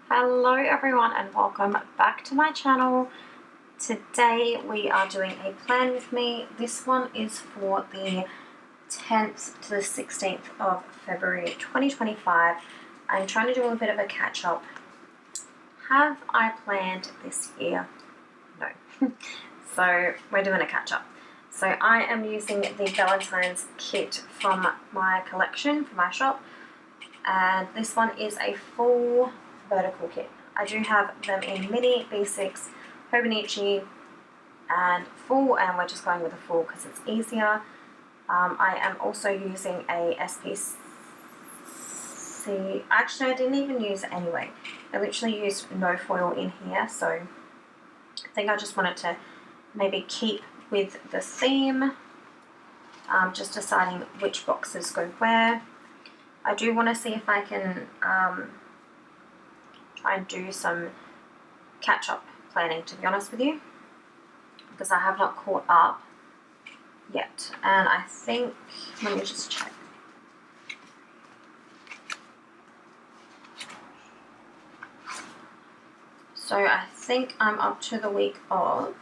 Hello everyone and welcome back to my channel. Today we are doing a plan with me. This one is for the 10th to the 16th of February 2025. I'm trying to do a bit of a catch up. Have I planned this year? No. So we're doing a catch up. So I am using the Valentine's kit from my collection, from my shop. And this one is a full vertical kit. I do have them in mini, B6, Hobonichi, and full, and we're just going with a full because it's easier. I am also using a SPC. Actually, I didn't even use it anyway. I literally used no foil in here, so I think I just wanted to maybe keep with the theme. Just deciding which boxes go where. I do want to see if I can try and do some catch-up planning, to be honest with you, because I have not caught up yet. And I think, let me just check. So I think I'm up to the week of,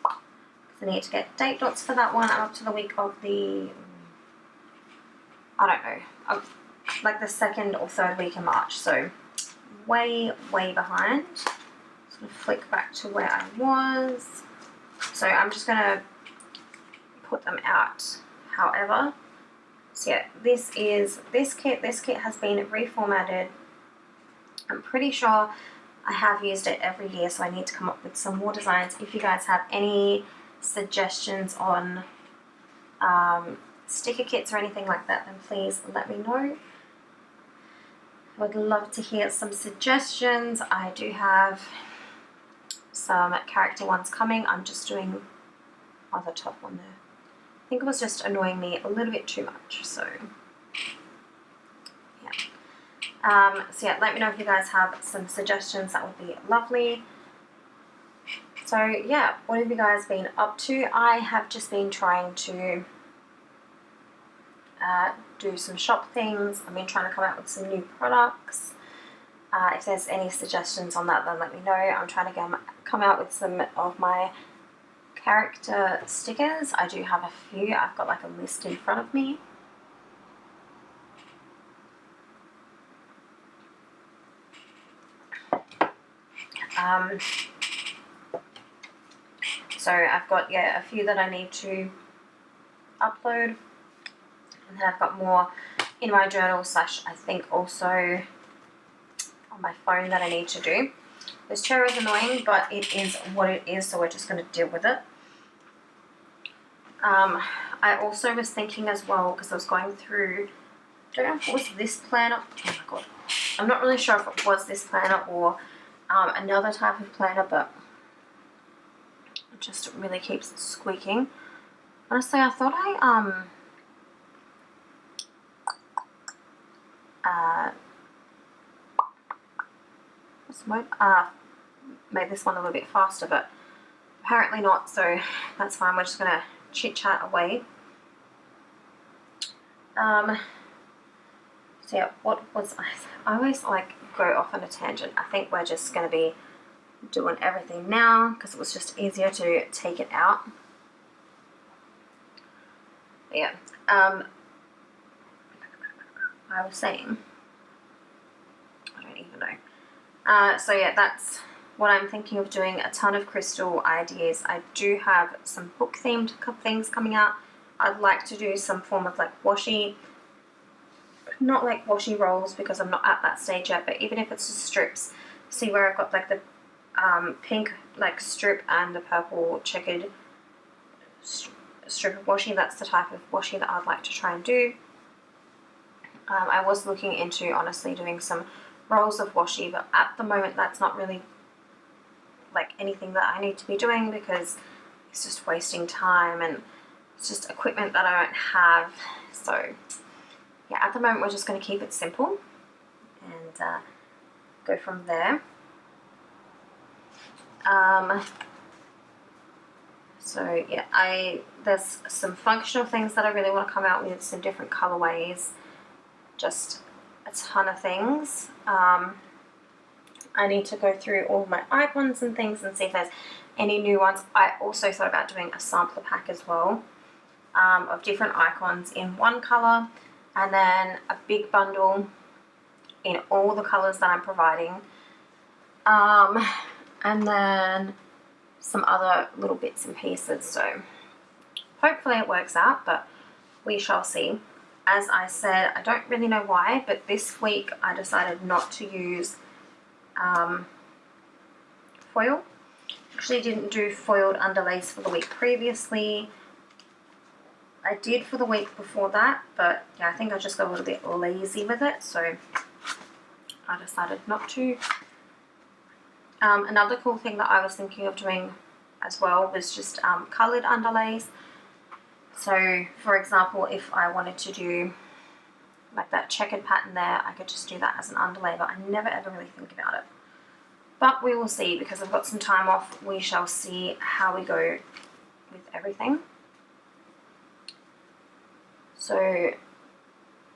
I need to get date dots for that one. I'm up to the week of the, I don't know, like the second or third week in March, so way behind. Just gonna flick back to where I was. So I'm just gonna put them out. However, so yeah, this kit has been reformatted. I'm pretty sure I have used it every year, so I need to come up with some more designs. If you guys have any suggestions on sticker kits or anything like that, then please let me know. I would love to hear some suggestions. I do have some character ones coming. I'm just doing the top one there. I think it was just annoying me a little bit too much, so yeah. So yeah, let me know if you guys have some suggestions. That would be lovely. So yeah, what have you guys been up to? I have just been trying to do some shop things. I've been trying to come out with some new products. If there's any suggestions on that, then let me know. I'm trying to come out with some of my character stickers. I do have a few. I've got like a list in front of me. So I've got, yeah, a few that I need to upload. And then I've got more in my journal / I think also on my phone that I need to do. This chair is annoying, but it is what it is, so we're just going to deal with it. I also was thinking as well, because I was going through, I don't know if it was this planner. Oh my god. I'm not really sure if it was this planner or another type of planner, but it just really keeps squeaking. Honestly, I thought I made this one a little bit faster, but apparently not, so that's fine. We're just gonna chit chat away. So yeah, what was I always like go off on a tangent. I think we're just gonna be doing everything now because it was just easier to take it out. But yeah, I was saying, I don't even know. So yeah, that's what I'm thinking of doing. A ton of crystal ideas. I do have some book themed things coming out. I'd like to do some form of like washi, not like washi rolls because I'm not at that stage yet, but even if it's just strips. See where I've got like the pink like strip and the purple checkered strip of washi. That's the type of washi that I'd like to try and do. I was looking into honestly doing some rolls of washi, but at the moment that's not really like anything that I need to be doing because it's just wasting time and it's just equipment that I don't have. So yeah, at the moment we're just going to keep it simple and go from there. So yeah, there's some functional things that I really want to come out with, some different colorways, just a ton of things. I need to go through all my icons and things and see if there's any new ones. I also thought about doing a sampler pack as well, of different icons in one colour, and then a big bundle in all the colours that I'm providing, and then some other little bits and pieces. So hopefully it works out, but we shall see. As I said, I don't really know why, but this week I decided not to use foil. Actually didn't do foiled underlays for the week previously. I did for the week before that, but yeah, I think I just got a little bit lazy with it, so I decided not to. Another cool thing that I was thinking of doing as well was just coloured underlays. So for example, if I wanted to do like that checkered pattern there, I could just do that as an underlay, but I never ever really think about it. But we will see, because I've got some time off. We shall see how we go with everything. So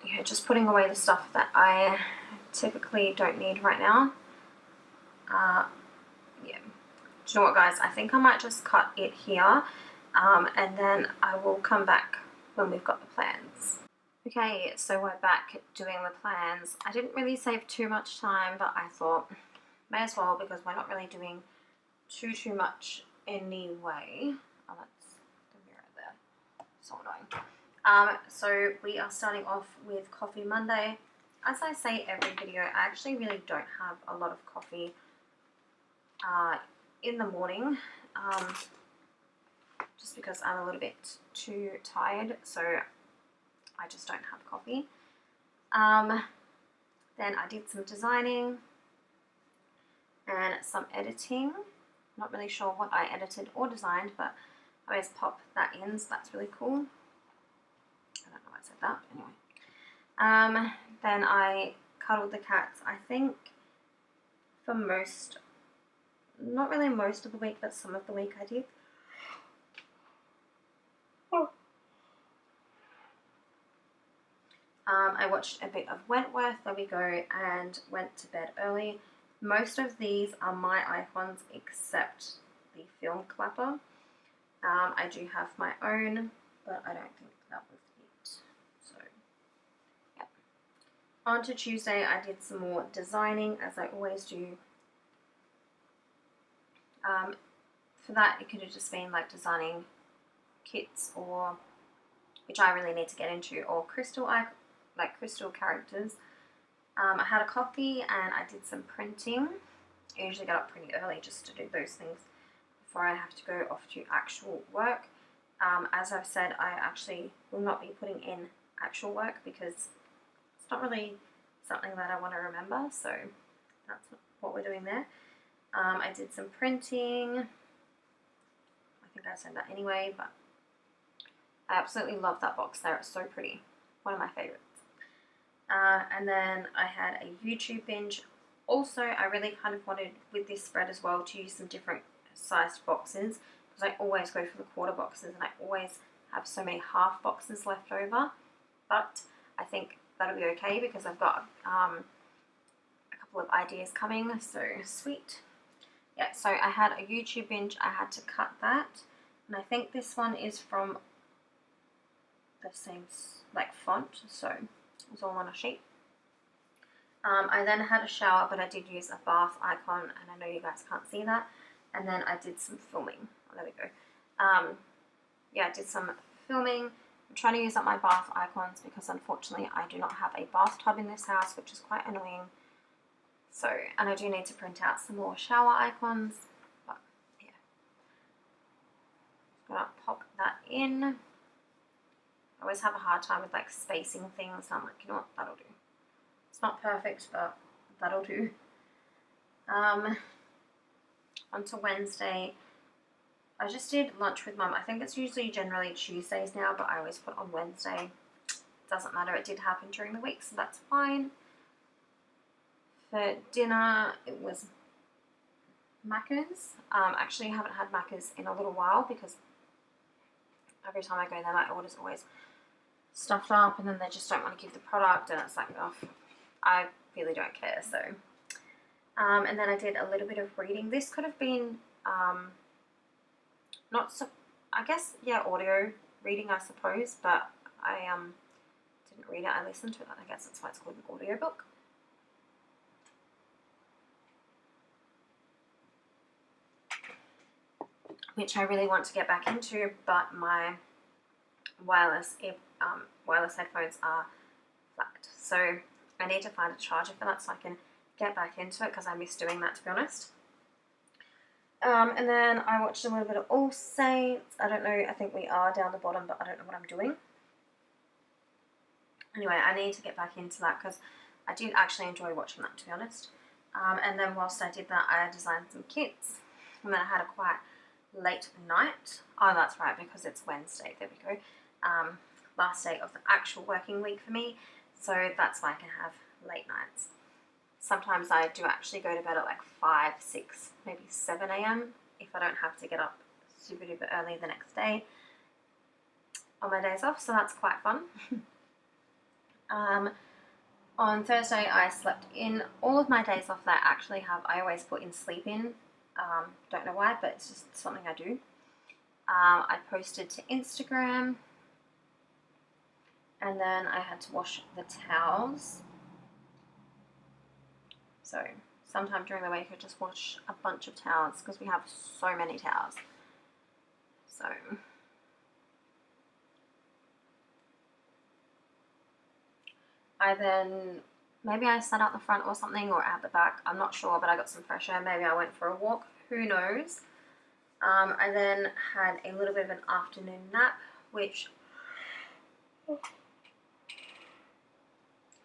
yeah, just putting away the stuff that I typically don't need right now. Yeah. Do you know what, guys? I think I might just cut it here, and then I will come back when we've got the plans. Okay, so we're back doing the plans. I didn't really save too much time, but I thought may as well, because we're not really doing too much anyway. Oh, that's the mirror there. So annoying. So we are starting off with Coffee Monday. As I say every video, I actually really don't have a lot of coffee in the morning, just because I'm a little bit too tired, so I just don't have coffee. Then I did some designing and some editing. Not really sure what I edited or designed, but I always pop that in, so that's really cool. I don't know why I said that, but anyway. Then I cuddled the cats, I think, for most, not really most of the week, but some of the week I did. I watched a bit of Wentworth, there we go, and went to bed early. Most of these are my icons except the film clapper. I do have my own, but I don't think that was it. So, yeah. On to Tuesday, I did some more designing, as I always do. For that, it could have just been like designing kits, or, which I really need to get into, or crystal characters. I had a coffee and I did some printing. I usually get up pretty early just to do those things before I have to go off to actual work. As I've said, I actually will not be putting in actual work because it's not really something that I want to remember, so that's what we're doing there. I did some printing. I think I said that anyway, but I absolutely love that box there. It's so pretty. One of my favorites. And then I had a YouTube binge. Also, I really kind of wanted, with this spread as well, to use some different sized boxes, because I always go for the quarter boxes and I always have so many half boxes left over. But I think that'll be okay because I've got a couple of ideas coming, so sweet. Yeah, so I had a YouTube binge. I had to cut that, and I think this one is from the same like font, so it was all on a sheet. I then had a shower, but I did use a bath icon, and I know you guys can't see that. And then I did some filming. Oh, there we go. Yeah, I did some filming. I'm trying to use up my bath icons because unfortunately I do not have a bathtub in this house, which is quite annoying. So, and I do need to print out some more shower icons, but yeah. I'm gonna pop that in. I always have a hard time with like spacing things, so I'm like, you know what, that'll do. It's not perfect, but that'll do. On to Wednesday. I just did lunch with Mum. I think it's usually generally Tuesdays now, but I always put on Wednesday. Doesn't matter, it did happen during the week, so that's fine. For dinner, it was Macca's. Actually, I haven't had Macca's in a little while because every time I go there, my order's always stuffed up, and then they just don't want to give the product, and it's like, oh, I really don't care. So And then I did a little bit of reading. This could have been not so, I guess, yeah, audio reading, I suppose, but I didn't read it, I listened to it. I guess that's why it's called an audiobook. Which I really want to get back into, but my wireless headphones are flat. So I need to find a charger for that so I can get back into it, because I miss doing that, to be honest. And then I watched a little bit of All Saints. I don't know, I think we are down the bottom, but I don't know what I'm doing. Anyway, I need to get back into that because I did actually enjoy watching that, to be honest. And then whilst I did that, I designed some kits. And then I had a quite late night. Oh, that's right, because it's Wednesday. There we go. Last day of the actual working week for me. So that's why I can have late nights. Sometimes I do actually go to bed at like 5, 6, maybe 7 a.m. if I don't have to get up super duper early the next day on my days off. So that's quite fun. On Thursday I slept in. All of my days off that I actually have, I always put in sleep in. Don't know why, but it's just something I do. I posted to Instagram, and then I had to wash the towels. So sometime during the week I just wash a bunch of towels because we have so many towels. So maybe I sat out the front or something, or out the back, I'm not sure, but I got some fresh air. Maybe I went for a walk, who knows. I then had a little bit of an afternoon nap, which,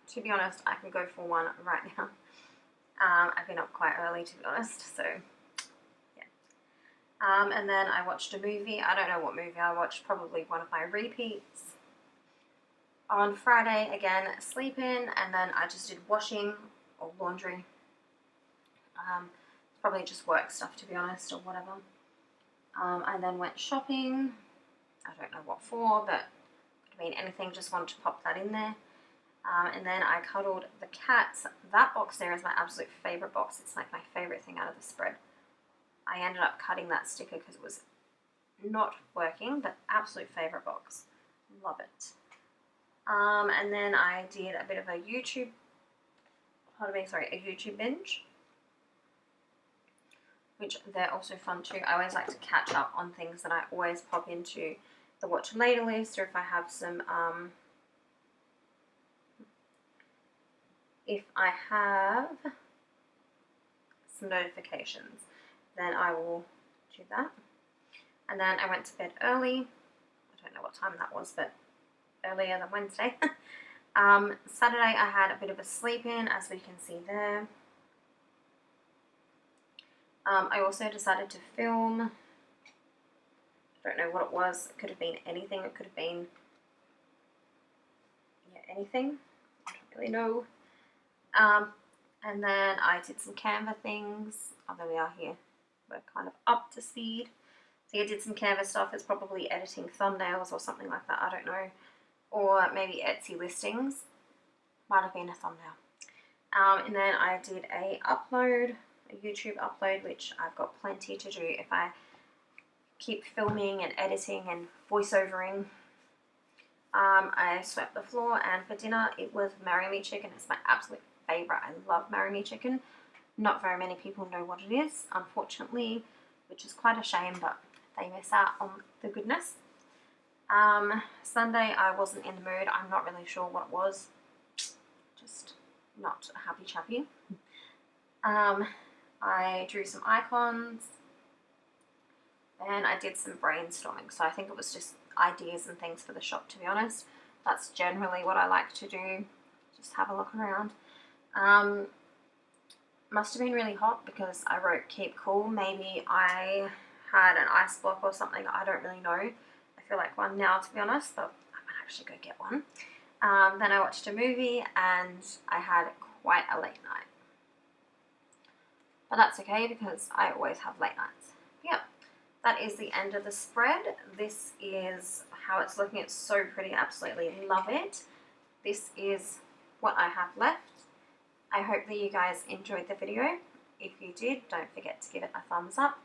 to be honest, I can go for one right now. I've been up quite early, to be honest, so yeah. And then I watched a movie. I don't know what movie I watched, probably one of my repeats. On Friday, again, sleep in, and then I just did washing or laundry. Probably just work stuff, to be honest, or whatever. I then went shopping. I don't know what for, but could have been anything, just wanted to pop that in there. And then I cuddled the cats. That box there is my absolute favourite box. It's like my favourite thing out of the spread. I ended up cutting that sticker because it was not working, but absolute favourite box. Love it. And then I did a bit of a YouTube binge, which they're also fun too. I always like to catch up on things that I always pop into the watch later list, or if I have some, notifications, then I will do that. And then I went to bed early. I don't know what time that was, but earlier than Wednesday. Saturday I had a bit of a sleep in, as we can see there. I also decided to film. I don't know what it was. It could have been anything. It could have been, yeah, anything. I don't really know. And then I did some Canva things. Oh, there we are here. We're kind of up to speed. So I did some Canva stuff. It's probably editing thumbnails or something like that. I don't know. Or maybe Etsy listings. Might have been a thumbnail. And then I did a YouTube upload, which I've got plenty to do if I keep filming and editing and voiceovering. I swept the floor, and for dinner it was Marry Me Chicken. It's my absolute favourite. I love Marry Me Chicken. Not very many people know what it is, unfortunately, which is quite a shame, but they miss out on the goodness. Sunday I wasn't in the mood. I'm not really sure what it was. Just not a happy chappy. I drew some icons, and I did some brainstorming. So I think it was just ideas and things for the shop, to be honest. That's generally what I like to do. Just have a look around. Must have been really hot because I wrote keep cool. Maybe I had an ice block or something. I don't really know. I feel like one now, to be honest, but I might actually go get one. Then I watched a movie, and I had quite a late night. But that's okay because I always have late nights. Yep, that is the end of the spread. This is how it's looking. It's so pretty. Absolutely love it. This is what I have left. I hope that you guys enjoyed the video. If you did, don't forget to give it a thumbs up.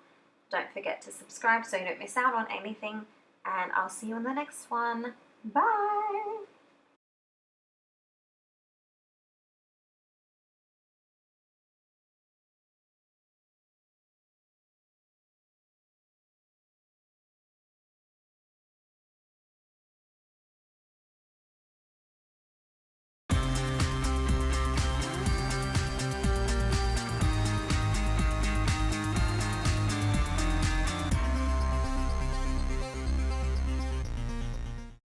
Don't forget to subscribe so you don't miss out on anything, and I'll see you in the next one. Bye!